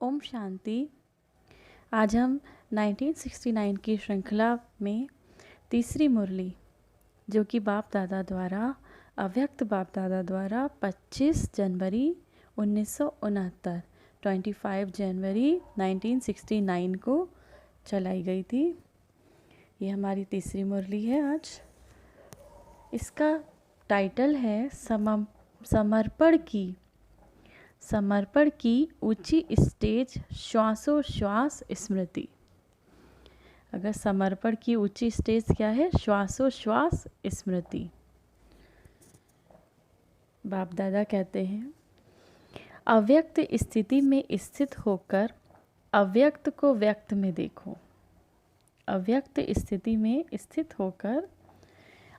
ओम शांति। आज हम 1969 की श्रृंखला में तीसरी मुरली, जो कि बाप दादा द्वारा, अव्यक्त बाप दादा द्वारा 25 जनवरी 1969 25 जनवरी 1969 को चलाई गई थी। ये हमारी तीसरी मुरली है आज। इसका टाइटल है समर्पण की ऊंची स्टेज श्वासोश्वास स्मृति। अगर समर्पण की ऊंची स्टेज क्या है? श्वासोश्वास स्मृति। बाप दादा कहते हैं, अव्यक्त स्थिति में स्थित होकर अव्यक्त को व्यक्त में देखो। अव्यक्त स्थिति में स्थित होकर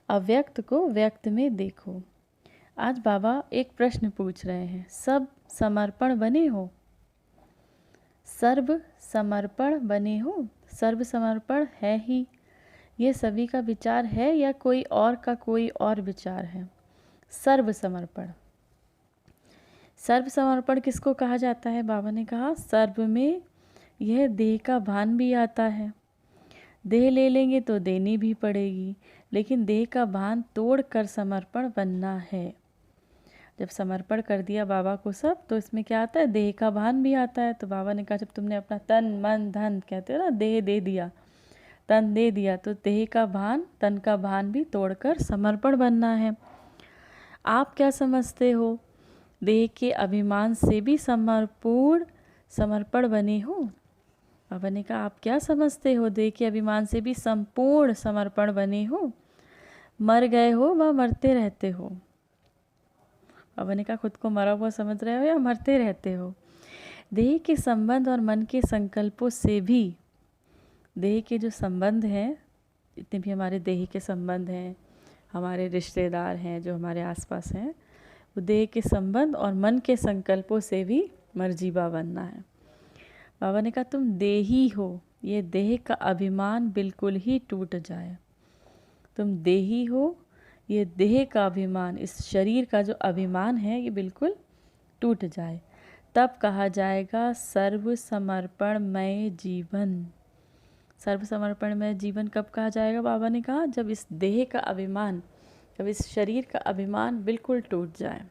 अव्यक्त को व्यक्त में देखो। आज बाबा एक प्रश्न पूछ रहे हैं, सब समर्पण बने हो? सर्व समर्पण बने हो? सर्व समर्पण है ही, ये सभी का विचार है या कोई और का कोई और विचार है? सर्व समर्पण। सर्व समर्पण किसको कहा जाता है? बाबा ने कहा, सर्व में यह देह का भान भी आता है। देह ले लेंगे तो देनी भी पड़ेगी, लेकिन देह का भान तोड़ कर समर्पण बनना है। जब समर्पण कर दिया बाबा को सब, तो इसमें क्या आता है? देह का भान भी आता है। तो बाबा ने कहा, जब तुमने अपना तन मन धन, कहते हो ना, देह दे दिया, तन दे दिया, तो देह का भान, तन का भान भी तोड़कर समर्पण बनना है। आप क्या समझते हो? देह के अभिमान से भी समर्पण बने हो? बाबा ने कहा, आप क्या समझते हो? देह के अभिमान से भी संपूर्ण समर्पण बने हो? मर गए हो व मरते रहते हो? बाबा ने कहा, खुद को मरा हुआ समझ रहे हो या मरते रहते हो? देह के संबंध और मन के संकल्पों से भी, देह के जो संबंध हैं, जितने भी हमारे देह के संबंध हैं, हमारे रिश्तेदार हैं जो हमारे आसपास हैं, वो देह के संबंध और मन के संकल्पों से भी मर्जीबा बनना है। बाबा ने कहा, तुम देही हो, ये देह का अभिमान बिल्कुल ही टूट जाए। तुम देही हो, ये देह का अभिमान, इस शरीर का जो अभिमान है, ये बिल्कुल टूट जाए, तब कहा जाएगा सर्व समर्पणमय जीवन। सर्व समर्पणमय जीवन कब कहा जाएगा? बाबा ने कहा, जब इस देह का अभिमान, जब इस शरीर का अभिमान बिल्कुल टूट जाए,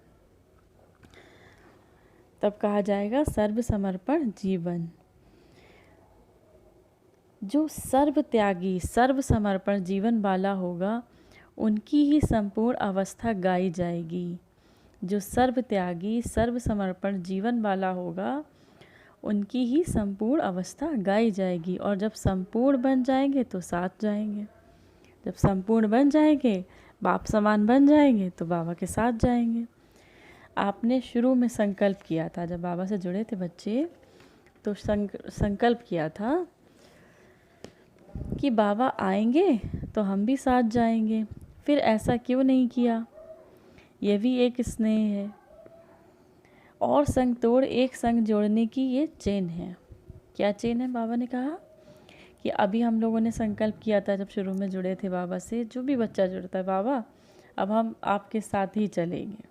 तब कहा जाएगा सर्व समर्पण जीवन। जो सर्व त्यागी, सर्व समर्पण जीवन वाला होगा, उनकी ही संपूर्ण अवस्था गाई जाएगी। जो सर्व त्यागी, सर्व समर्पण जीवन वाला होगा, उनकी ही संपूर्ण अवस्था गाई जाएगी। और जब संपूर्ण बन जाएंगे तो साथ जाएंगे। जब संपूर्ण बन जाएंगे, बाप समान बन जाएंगे, तो बाबा के साथ जाएंगे। आपने शुरू में संकल्प किया था, जब बाबा से जुड़े थे बच्चे, तो संकल्प किया था कि बाबा आएंगे तो हम भी साथ जाएंगे। फिर ऐसा क्यों नहीं किया? यह भी एक स्नेह है। और संग तोड़ एक संग जोड़ने की ये चेन है। क्या चेन है? बाबा ने कहा कि अभी हम लोगों ने संकल्प किया था, जब शुरू में जुड़े थे बाबा से, जो भी बच्चा जुड़ता है, बाबा अब हम आपके साथ ही चलेंगे।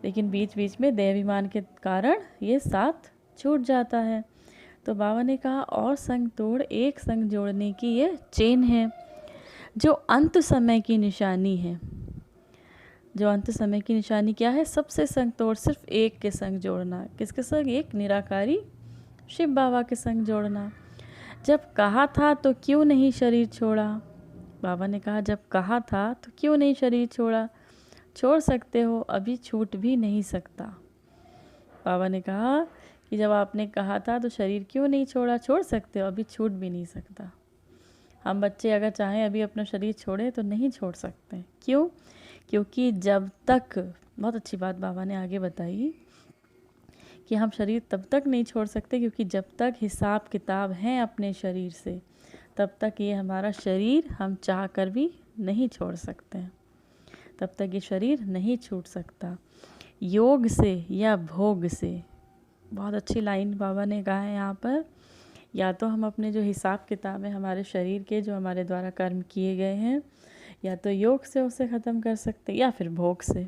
लेकिन बीच बीच में देहाभिमान के कारण ये साथ छूट जाता है। तो बाबा ने कहा, और संग तोड़ एक संग जोड़ने की ये चेन है, जो अंत समय की निशानी है। जो अंत समय की निशानी क्या है? सबसे संग तोड़ सिर्फ एक के संग जोड़ना। किसके संग? एक निराकारी शिव बाबा के संग जोड़ना। जब कहा था तो क्यों नहीं शरीर छोड़ा? बाबा ने कहा, जब कहा था तो क्यों नहीं शरीर छोड़ा? छोड़ सकते हो, अभी छूट भी नहीं सकता। बाबा ने कहा कि जब आपने कहा था तो शरीर क्यों नहीं छोड़ा? छोड़ सकते हो, अभी छूट भी नहीं सकता। हम बच्चे अगर चाहें अभी अपना शरीर छोड़े तो नहीं छोड़ सकते। क्यों? क्योंकि जब तक, बहुत अच्छी बात बाबा ने आगे बताई, कि हम शरीर तब तक नहीं छोड़ सकते, क्योंकि जब तक हिसाब किताब है अपने शरीर से, तब तक ये हमारा शरीर हम चाह कर भी नहीं छोड़ सकते हैं। तब तक ये शरीर नहीं छूट सकता। योग से या भोग से, बहुत अच्छी लाइन बाबा ने कहा है यहाँ पर, या तो हम अपने जो हिसाब किताब है हमारे शरीर के, जो हमारे द्वारा कर्म किए गए हैं, या तो योग से उसे ख़त्म कर सकते, या फिर भोग से।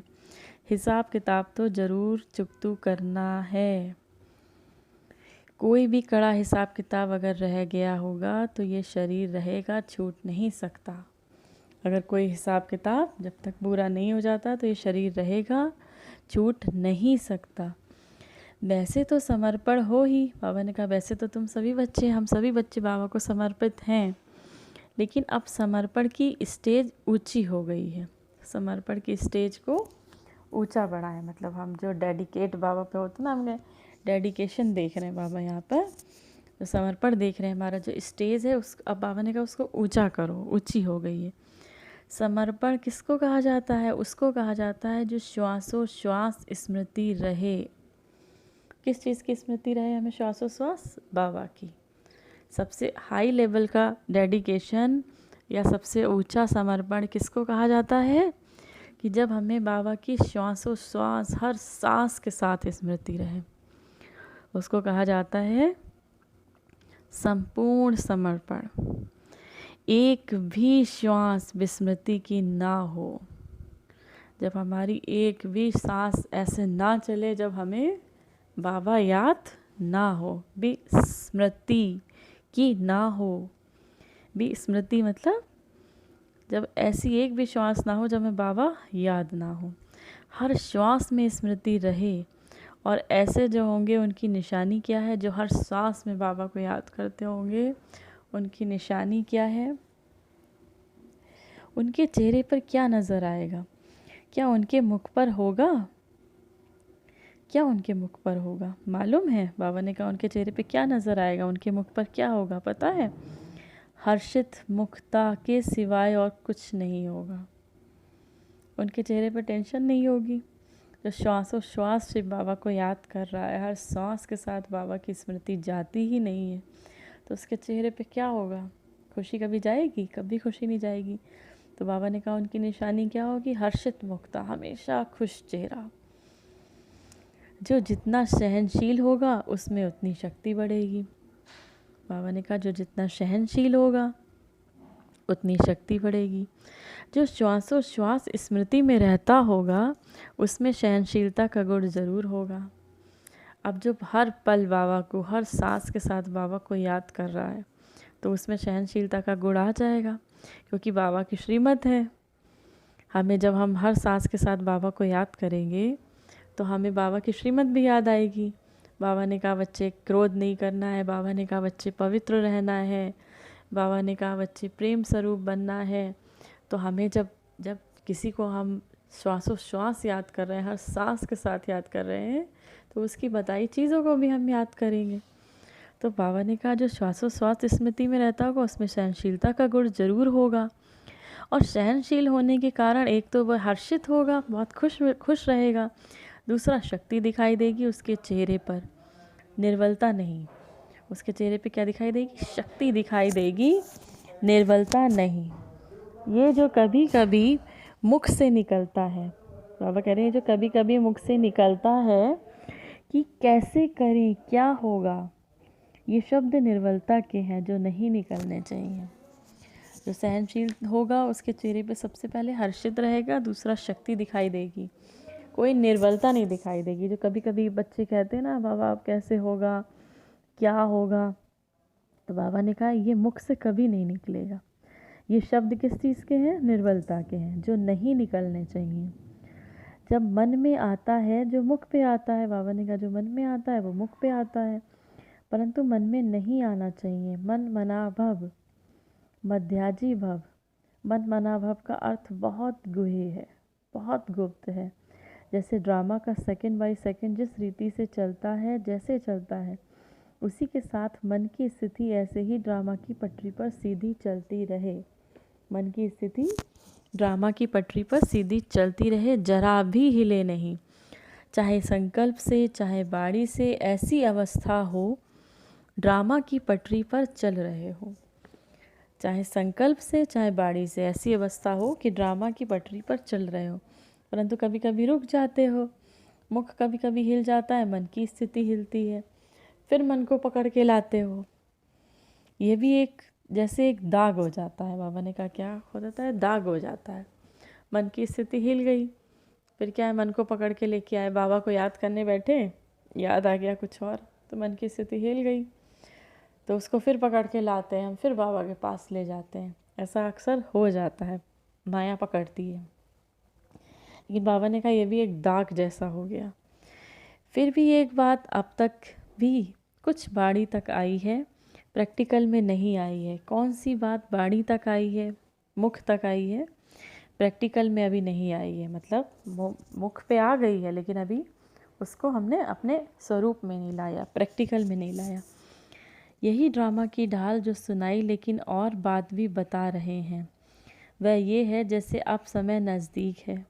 हिसाब किताब तो ज़रूर चुकतू करना है। कोई भी कड़ा हिसाब किताब अगर रह गया होगा तो ये शरीर रहेगा, छूट नहीं सकता। अगर कोई हिसाब किताब जब तक पूरा नहीं हो जाता तो ये शरीर रहेगा, छूट नहीं सकता। वैसे तो समर्पण हो ही, बाबा ने कहा वैसे तो तुम सभी बच्चे, हम सभी बच्चे बाबा को समर्पित हैं, लेकिन अब समर्पण की स्टेज ऊंची हो गई है। समर्पण की स्टेज को ऊंचा बढ़ा है, मतलब हम जो डेडिकेट बाबा पे होते ना, हमने डेडिकेशन देख रहे हैं बाबा यहाँ पर, जो समर्पण देख रहे हैं, हमारा जो स्टेज है उस, अब बाबा ने कहा उसको ऊंचा करो, ऊंची हो गई है। समर्पण किसको कहा जाता है? उसको कहा जाता है जो श्वासोश्वास स्मृति रहे। किस चीज़ की स्मृति रहे हमें? श्वासोश्वास बाबा की। सबसे हाई लेवल का डेडिकेशन या सबसे ऊंचा समर्पण किसको कहा जाता है? कि जब हमें बाबा की श्वासोश्वास हर सांस के साथ स्मृति रहे, उसको कहा जाता है संपूर्ण समर्पण। एक भी श्वास विस्मृति की ना हो, जब हमारी एक भी सांस ऐसे ना चले जब हमें बाबा याद ना हो, विस्मृति की ना हो। विस्मृति मतलब जब ऐसी एक भी श्वास ना हो जब हमें बाबा याद ना हो। हर श्वास में स्मृति रहे। और ऐसे जो होंगे उनकी निशानी क्या है? जो हर सांस में बाबा को याद करते होंगे, उनकी निशानी क्या है? उनके चेहरे पर क्या नज़र आएगा? क्या उनके मुख पर होगा? क्या उनके मुख पर होगा? मालूम है? बाबा ने कहा उनके चेहरे पे क्या नज़र आएगा, उनके मुख पर क्या होगा, पता है? हर्षित मुखता के सिवाय और कुछ नहीं होगा। उनके चेहरे पर टेंशन नहीं होगी। जो श्वासोश्वास से बाबा को याद कर रहा है, हर सांस के साथ बाबा की स्मृति जाती ही नहीं है, तो उसके चेहरे पे क्या होगा? खुशी कभी जाएगी? कभी खुशी नहीं जाएगी। तो बाबा ने कहा उनकी निशानी क्या होगी? हर्षित मुखता, हमेशा खुश चेहरा। जो जितना सहनशील होगा उसमें उतनी शक्ति बढ़ेगी। बाबा ने कहा जो जितना सहनशील होगा उतनी शक्ति बढ़ेगी। जो श्वासोश्वास स्मृति में रहता होगा उसमें सहनशीलता का गुण ज़रूर होगा। अब जो हर पल बाबा को, हर सांस के साथ बाबा को याद कर रहा है, तो उसमें सहनशीलता का गुण आ जाएगा, क्योंकि बाबा की श्रीमत है। हमें जब हम हर सांस के साथ बाबा को याद करेंगे तो हमें बाबा की श्रीमत भी याद आएगी। बाबा ने कहा बच्चे क्रोध नहीं करना है, बाबा ने कहा बच्चे पवित्र रहना है, बाबा ने कहा बच्चे प्रेम स्वरूप बनना है। तो हमें जब जब किसी को हम श्वासोश्वास याद कर रहे हैं, हर सांस के साथ याद कर रहे हैं, तो उसकी बताई चीज़ों को भी हम याद करेंगे। तो बाबा ने कहा जो श्वासोश्वास स्मृति में रहता होगा उसमें सहनशीलता का गुण ज़रूर होगा। और सहनशील होने के कारण एक तो वह हर्षित होगा, बहुत खुश रहेगा। दूसरा, शक्ति दिखाई देगी उसके चेहरे पर, निर्बलता नहीं। उसके चेहरे पे क्या दिखाई देगी? शक्ति दिखाई देगी, निर्बलता नहीं। ये जो कभी कभी मुख से निकलता है, बाबा कह रहे हैं जो कभी कभी मुख से निकलता है कि कैसे करें, क्या होगा, ये शब्द निर्बलता के हैं जो नहीं निकलने चाहिए। जो सहनशील होगा उसके चेहरे पे सबसे पहले हर्षित रहेगा, दूसरा शक्ति दिखाई देगी, कोई निर्बलता नहीं दिखाई देगी। जो कभी कभी बच्चे कहते हैं ना बाबा अब कैसे होगा, क्या होगा, तो बाबा ने कहा ये मुख से कभी नहीं निकलेगा। ये शब्द किस चीज़ के हैं? निर्बलता के हैं, जो नहीं निकलने चाहिए। जब मन में आता है, जो मुख पे आता है, बाबा ने कहा जो मन में आता है वो मुख पे आता है, परंतु मन में नहीं आना चाहिए। मन मना भव मध्याजी भव। मन मना भव का अर्थ बहुत गुहे है, बहुत गुप्त है। जैसे ड्रामा का सेकंड बाय सेकंड जिस रीति से चलता है, जैसे चलता है, उसी के साथ मन की स्थिति ऐसे ही ड्रामा की पटरी पर सीधी चलती रहे। मन की स्थिति ड्रामा की पटरी पर सीधी चलती रहे, जरा भी हिले नहीं। चाहे संकल्प से, चाहे बाड़ी से ऐसी अवस्था हो, ड्रामा की पटरी पर चल रहे हो। चाहे संकल्प से, चाहे बाड़ी से ऐसी अवस्था हो कि ड्रामा की पटरी पर चल रहे हो, परंतु कभी कभी रुक जाते हो, मुख कभी कभी हिल जाता है, मन की स्थिति हिलती है, फिर मन को पकड़ के लाते हो। ये भी एक जैसे एक दाग हो जाता है। बाबा ने कहा क्या हो जाता है? दाग हो जाता है। मन की स्थिति हिल गई, फिर क्या है? मन को पकड़ के लेके आए, बाबा को याद करने बैठे, याद आ गया कुछ और, तो मन की स्थिति हिल गई, तो उसको फिर पकड़ के लाते हैं हम, फिर बाबा के पास ले जाते हैं। ऐसा अक्सर हो जाता है, माया पकड़ती है। लेकिन बाबा ने कहा ये भी एक दाग जैसा हो गया। फिर भी एक बात अब तक भी कुछ बाड़ी तक आई है, प्रैक्टिकल में नहीं आई है। कौन सी बात बाड़ी तक आई है, मुख तक आई है, प्रैक्टिकल में अभी नहीं आई है। मतलब मुख पे आ गई है, लेकिन अभी उसको हमने अपने स्वरूप में नहीं लाया, प्रैक्टिकल में नहीं लाया। यही ड्रामा की ढाल जो सुनाई, लेकिन और बात भी बता रहे हैं। वह ये है जैसे अब समय नज़दीक है,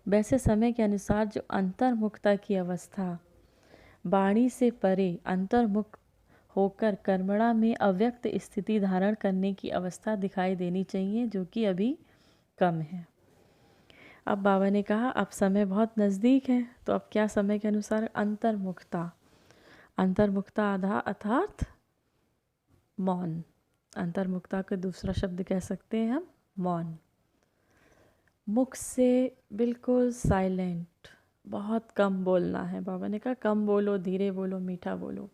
वैसे समय के अनुसार जो अंतर्मुखता की अवस्था, वाणी से परे अंतर्मुख होकर कर्मणा में अव्यक्त स्थिति धारण करने की अवस्था दिखाई देनी चाहिए, जो कि अभी कम है। अब बाबा ने कहा अब समय बहुत नज़दीक है, तो अब क्या समय के अनुसार अंतर्मुखता, अंतर्मुखता आधा अर्थात मौन। अंतर्मुखता का दूसरा शब्द कह सकते हैं हम मौन। मुख से बिल्कुल साइलेंट, बहुत कम बोलना है। बाबा ने कहा कम बोलो, धीरे बोलो, मीठा बोलो।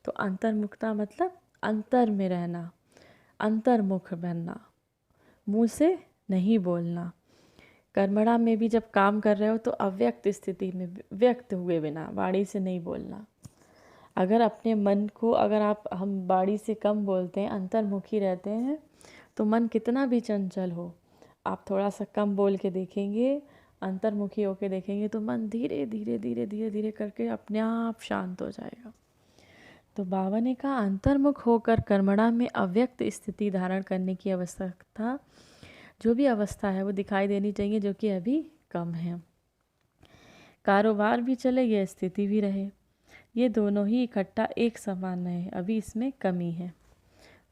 तो अंतर्मुखता मतलब अंतर में रहना, अंतर्मुख बनना, मुँह से नहीं बोलना। कर्मणा में भी जब काम कर रहे हो तो अव्यक्त स्थिति में, व्यक्त हुए बिना, वाणी से नहीं बोलना। अगर अपने मन को, अगर हम वाणी से कम बोलते हैं, अंतर्मुखी रहते हैं, तो मन कितना भी चंचल हो, आप थोड़ा सा कम बोल के देखेंगे, अंतर्मुखी होके देखेंगे, तो मन धीरे धीरे धीरे धीरे धीरे करके अपने आप शांत हो जाएगा। तो बाबा ने कहा अंतर्मुख होकर कर्मणा में अव्यक्त स्थिति धारण करने की अवस्था, जो भी अवस्था है वो दिखाई देनी चाहिए, जो कि अभी कम है। कारोबार भी चले, यह स्थिति भी रहे, ये दोनों ही इकट्ठा एक समान है। अभी इसमें कमी है।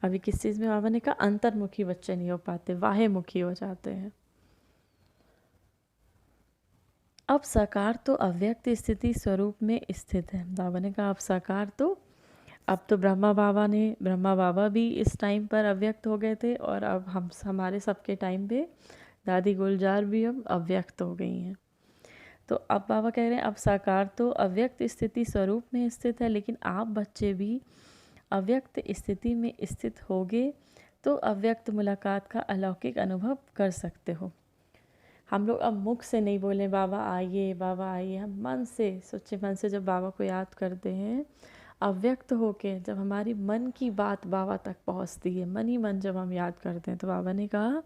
अभी किस चीज़ में? बाबा ने कहा अंतर्मुखी बच्चे नहीं हो पाते, बाह्यमुखी हो जाते हैं। अब साकार तो अव्यक्त स्थिति स्वरूप में स्थित है। बाबा ने कहा अब साकार तो, अब तो ब्रह्मा बाबा भी इस टाइम पर अव्यक्त हो गए थे, और अब हमारे सबके टाइम पे दादी गुलजार भी अब अव्यक्त हो गई हैं। तो अब बाबा कह रहे हैं अब साकार तो अव्यक्त स्थिति स्वरूप में स्थित है, लेकिन आप बच्चे भी अव्यक्त स्थिति में स्थित होगे तो अव्यक्त मुलाकात का अलौकिक अनुभव कर सकते हो। हम लोग अब मुख से नहीं बोले बाबा आइए, हम मन से, सच्चे मन से जब बाबा को याद करते हैं, अव्यक्त होके जब हमारी मन की बात बाबा तक पहुंचती है, मन ही मन जब हम याद करते हैं, तो बाबा ने कहा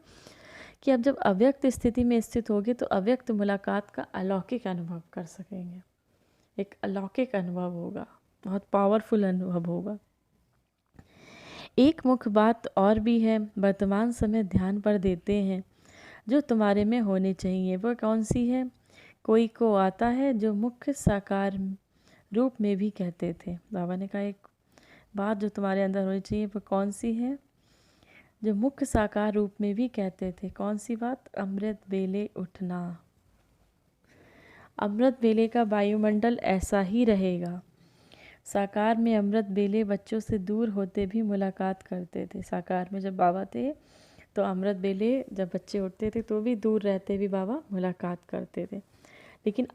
कि अब जब अव्यक्त स्थिति में स्थित होगे तो अव्यक्त मुलाकात का अलौकिक अनुभव कर सकेंगे। एक अलौकिक अनुभव होगा, बहुत पावरफुल अनुभव होगा। एक मुख्य बात और भी है, वर्तमान समय ध्यान पर देते हैं जो तुम्हारे में होनी चाहिए। वो कौन सी है? कोई को आता है जो मुख्य साकार रूप में भी कहते थे। बाबा ने कहा एक बात जो तुम्हारे अंदर होनी चाहिए, वो कौन सी है? जो मुख्य साकार रूप में भी कहते थे। कौन सी बात? अमृत वेले उठना। अमृत वेले का वायुमंडल ऐसा ही रहेगा। साकार में अमृत वेले बच्चों से दूर होते भी मुलाकात करते थे। साकार में जब बाबा थे तो अमृत वेले जब बच्चे उठते थे तो भी दूर रहते भी बाबा मुलाकात करते थे। लेकिन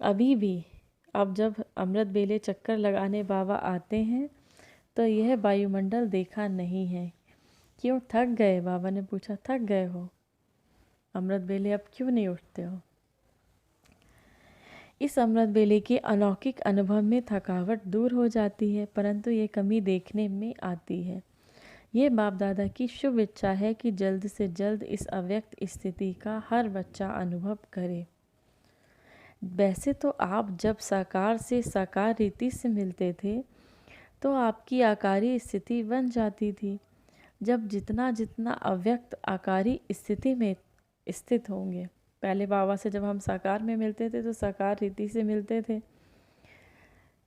अभी भी अब जब अमृत वेले चक्कर लगाने बाबा आते हैं तो यह वायुमंडल देखा नहीं है। क्यों थक गए? बाबा ने पूछा, थक गए हो? अमृत वेले अब क्यों नहीं उठते हो? इस अमृत वेले के अलौकिक अनुभव में थकावट दूर हो जाती है, परंतु ये कमी देखने में आती है। ये बाप दादा की शुभ इच्छा है कि जल्द से जल्द इस अव्यक्त स्थिति का हर बच्चा अनुभव करे। वैसे तो आप जब साकार से साकार रीति से मिलते थे तो आपकी आकारी स्थिति बन जाती थी। जब जितना जितना अव्यक्त आकारी स्थिति में स्थित होंगे, पहले बाबा से जब हम साकार में मिलते थे तो साकार रीति से मिलते थे,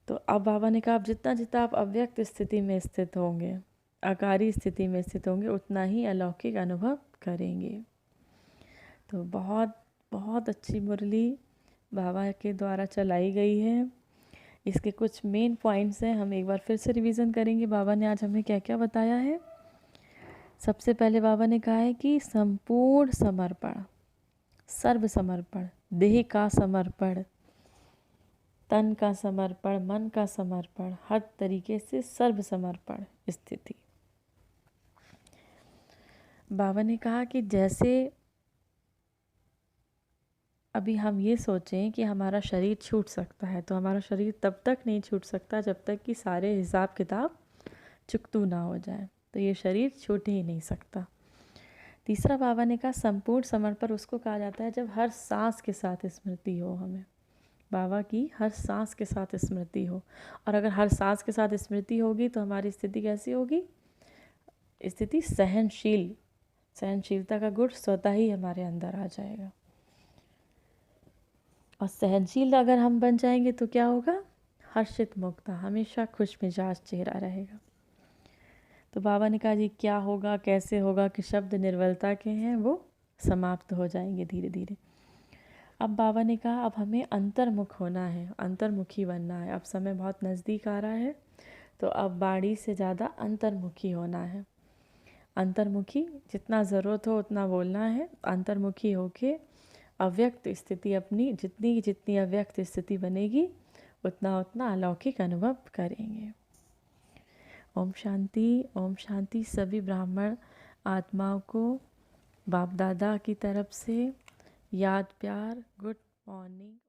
तो अब बाबा ने कहा अब जितना जितना आप अव्यक्त स्थिति में स्थित होंगे, आकारी स्थिति में स्थित होंगे, उतना ही अलौकिक अनुभव करेंगे। तो बहुत बहुत अच्छी मुरली बाबा के द्वारा चलाई गई है। इसके कुछ मेन पॉइंट्स हैं, हम एक बार फिर से रिवीजन करेंगे। बाबा ने आज हमें क्या क्या बताया है। सबसे पहले बाबा ने कहा है कि संपूर्ण समर्पण, सर्व समर्पण, देह का समर्पण, तन का समर्पण, मन का समर्पण, हर तरीके से सर्व समर्पण स्थिति। बाबा ने कहा कि जैसे अभी हम ये सोचें कि हमारा शरीर छूट सकता है, तो हमारा शरीर तब तक नहीं छूट सकता जब तक कि सारे हिसाब किताब चुकतू ना हो जाए, तो ये शरीर छूट ही नहीं सकता। तीसरा बाबा ने कहा संपूर्ण समर्पण उसको कहा जाता है जब हर सांस के साथ स्मृति हो, हमें बाबा की हर सांस के साथ स्मृति हो। और अगर हर सांस के साथ स्मृति होगी तो हमारी स्थिति कैसी होगी? स्थिति सहनशीलता का गुण स्वतः ही हमारे अंदर आ जाएगा। और सहनशील अगर हम बन जाएंगे तो क्या होगा? हर्षित मुक्ता, हमेशा खुश मिजाज चेहरा रहेगा। तो बाबा ने कहा जी क्या होगा, कैसे होगा कि शब्द निर्बलता के हैं वो समाप्त हो जाएंगे धीरे धीरे। अब बाबा ने कहा अब हमें अंतर्मुख होना है, अंतर्मुखी बनना है। अब समय बहुत नज़दीक आ रहा है, तो अब बाड़ी से ज़्यादा अंतर्मुखी होना है। अंतर्मुखी जितना ज़रूरत हो उतना बोलना है। अंतर्मुखी होके अव्यक्त स्थिति अपनी जितनी अव्यक्त स्थिति बनेगी उतना उतना अलौकिक अनुभव करेंगे। ओम शांति, ओम शांति। सभी ब्राह्मण आत्माओं को बाप दादा की तरफ से याद, प्यार, गुड मॉर्निंग।